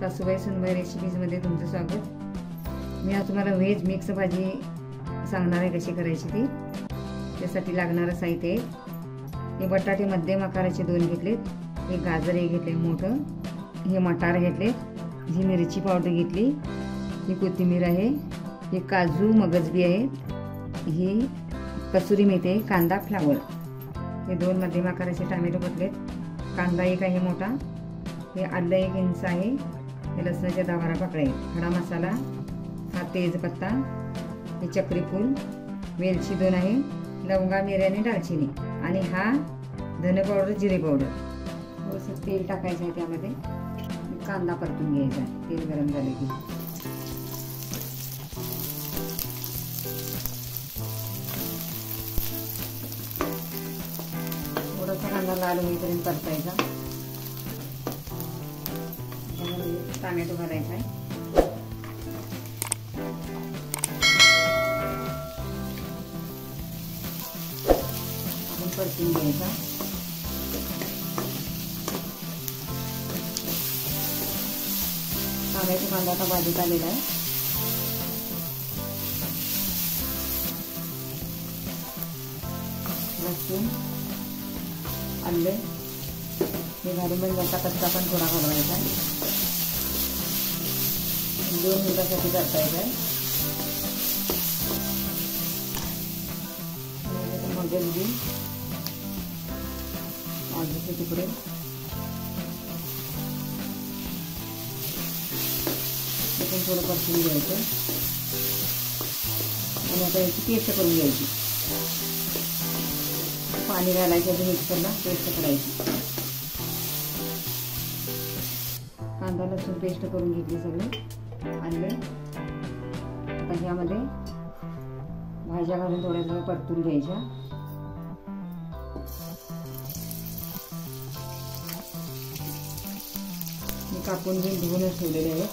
सासूबाई सुनबाई रेसिपीजमध्ये तुमचं स्वागत। मी आज तुम्हाला व्हेज मिक्स भाजी सांगणार आहे कशी करायची ती। त्यासाठी लागणारं साहित्य आहे हे बटाटे मध्यम आकाराचे 2 घेतलेत, हे गाजर एक घेतले मोठं, हे मटार घेतले, ही मिरची पावडर घेतली, ही कोथिंबीर आहे, हे काजू मगजबी आहे, ही कसुरी मेथी आहे, कांदा फ्लावर, हे 2 मध्यम आकाराचे टोमॅटो घेतलेत, कांदा एक आहे मोठा, हे आलं 1 इंच आहे, हे लसणाच्या 10-12 पाकळ्या आहेत, खडा मसाला, हा तेजपत्ता, हे चक्रीफूल, वेलची 2 आहे, लवंगा मिरी आणि दालचिनी, आणि हा धने पावडर जिरे पावडर। थोडंसं तेल टाकायचं आहे त्यामध्ये, कांदा परतून घ्यायचा आहे, तेल गरम झाले की थोडासा कांदा लाल होईपर्यंत परतायचा। टोमॅटो घालायचा आहे, आपण परतून घ्यायचा। टोमॅटो कांदा आता भाजीत आलेला आहे, लसूण आले हे घालून बटाटा कच्चा पण थोडा घालवायचा आहे, 2 मिनिटासाठी परतायचा आहे। मगजबी काजूचे तुकडे, हे पण थोडं परतून घ्यायचं आणि आता याची पेस्ट करून घ्यायची। पाणी घालायचं आणि मिक्सरला पेस्ट करायची। कांदा लसूण पेस्ट करून घेतली सगळं आणले। आता ह्यामध्ये भाज्या घालून थोड्या परतून घ्यायच्या। मी कापून घेऊन धुवूनच ठेवलेले आहेत।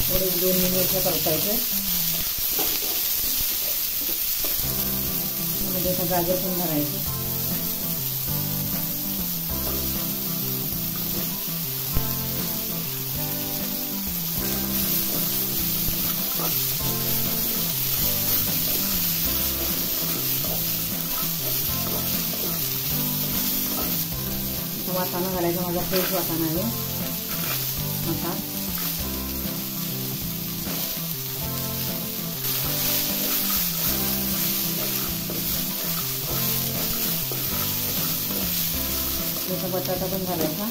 थोडे 2 मिनिट परतायचं। आता गाजर पण घालायचं, वाटाणा घालायचा, माझा फ्रेश वाटाणा आहे आता। त्याचा बटाटा पण घालायचा,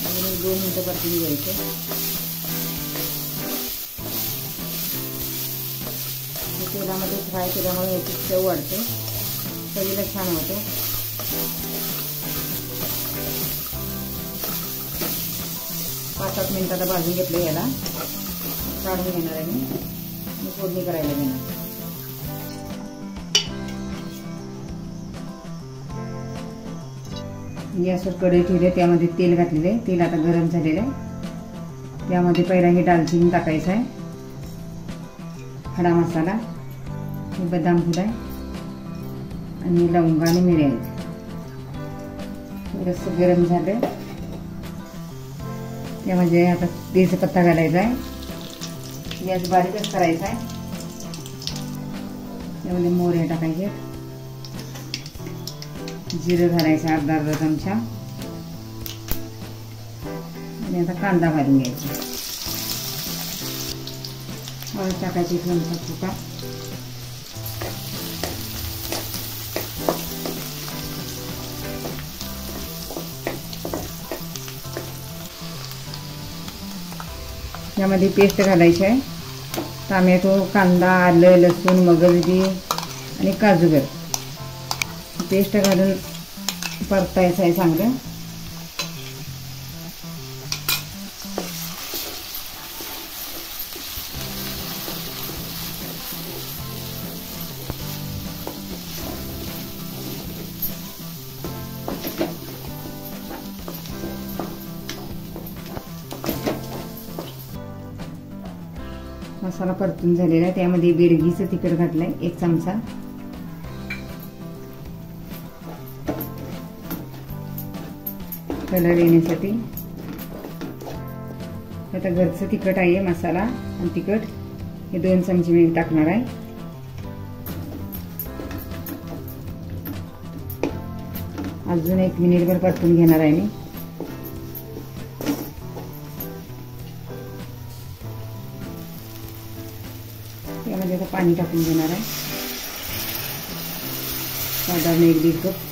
आणि 2 मिनिटं परतून घ्यायचं। तेलामध्ये फ्राय केल्यामुळे याची चव वाढते, चवीला छान होते। 5-7 मिनिटाला भाजून घेतलं, याला काढून घेणार आहे मी फोडणी करायला घेणार। गॅसवर कढई ठेवली, त्यामध्ये तेल घातलेले, तेल आता गरम झालेलं आहे। त्यामध्ये पहिला हे दालचिनी टाकायचं आहे, खडा मसाला, हे बदाम फूल आहे, आणि लवंगा आणि मिरी आहेत। थोडंसं गरम झालं, त्यामध्ये आता तेजपत्ता घालायचा आहे, गॅस बारीकच करायचा आहे। त्यामध्ये मोहरी टाकायचे, जिरं घालायचं अर्धा चमचा, आणि आता कांदा घालून घ्यायचा, हळद टाकायची 1 चमचा चुका, यामध्ये पेस्ट घालायची आहे, टोमॅटो, कांदा, आलं, लसूण, मगजबी आणि काजूगर पेस्ट घालून परतायचं आहे चांगलं। मसाला परतून झालेला आहे. त्यामध्ये बेडगीचं तिखट घातलंय 1 चमचा. कलर येण्यासाठी. आता घरचं तिखट आहे मसाला आणि तिखट हे 2 चमचे मी टाकणार आहे. अजून 1 मिनिटभर परतून घेणार आहे मी. त्यामध्ये आता पाणी टाकून घेणार आहे, साधारण 1-1.5 कप.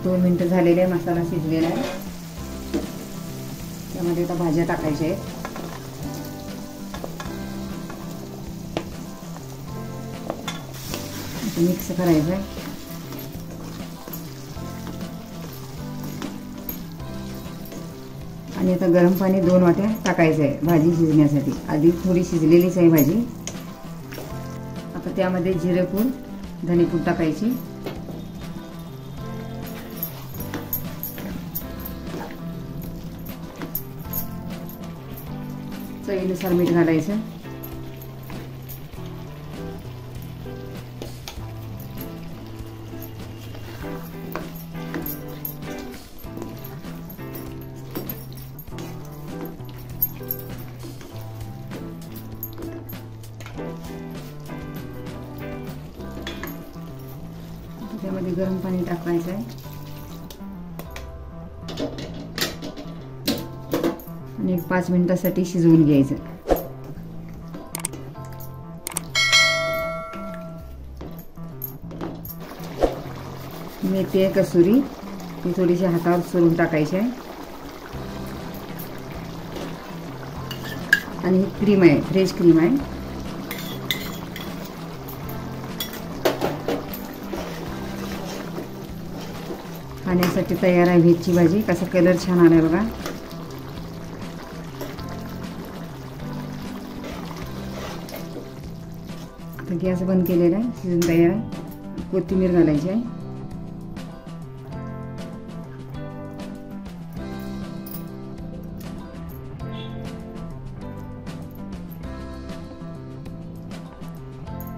दोन मिनिटं झालेले आहे. मसाला शिजलेला आहे. त्यामध्ये आता भाज्या टाकायच्या आहेत. मिक्स करायचं आहे. आणि आता गरम पाणी 2 वाट्या टाकायचं आहे भाजी शिजण्यासाठी. आधी थोडी शिजलेलीच आहे भाजी. आता त्यामध्ये जिरेपूड, धनेपूड टाकायची. चवीनुसार मीठ घालायचं. त्यामध्ये गरम पाणी टाकायचं आहे आणि 5 मिनिटासाठी शिजवून घ्यायचं. मेथी आहे कसुरी, ती थोडीशी हातावर चोरून टाकायची आहे. आणि ही क्रीम आहे, फ्रेश क्रीम आहे. खाण्यासाठी तयार आहे व्हेजची भाजी. कसा कलर छान आलाय बघा. आता गॅस बंद केलेला आहे, शिजून तयार आहे. कोथिंबीर घालायची आहे.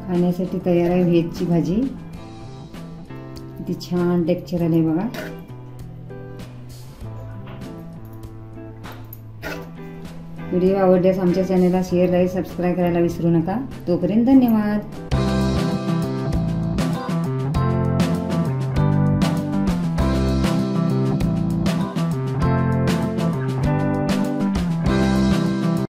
खाण्यासाठी तयार आहे व्हेजची भाजी. किती छान टेक्स्चर आले बघा. व्हिडिओ आवडल्यास आमच्या चॅनलला शेअर, लाईक, सबस्क्राईब करायला विसरू नका. तोपर्यंत धन्यवाद.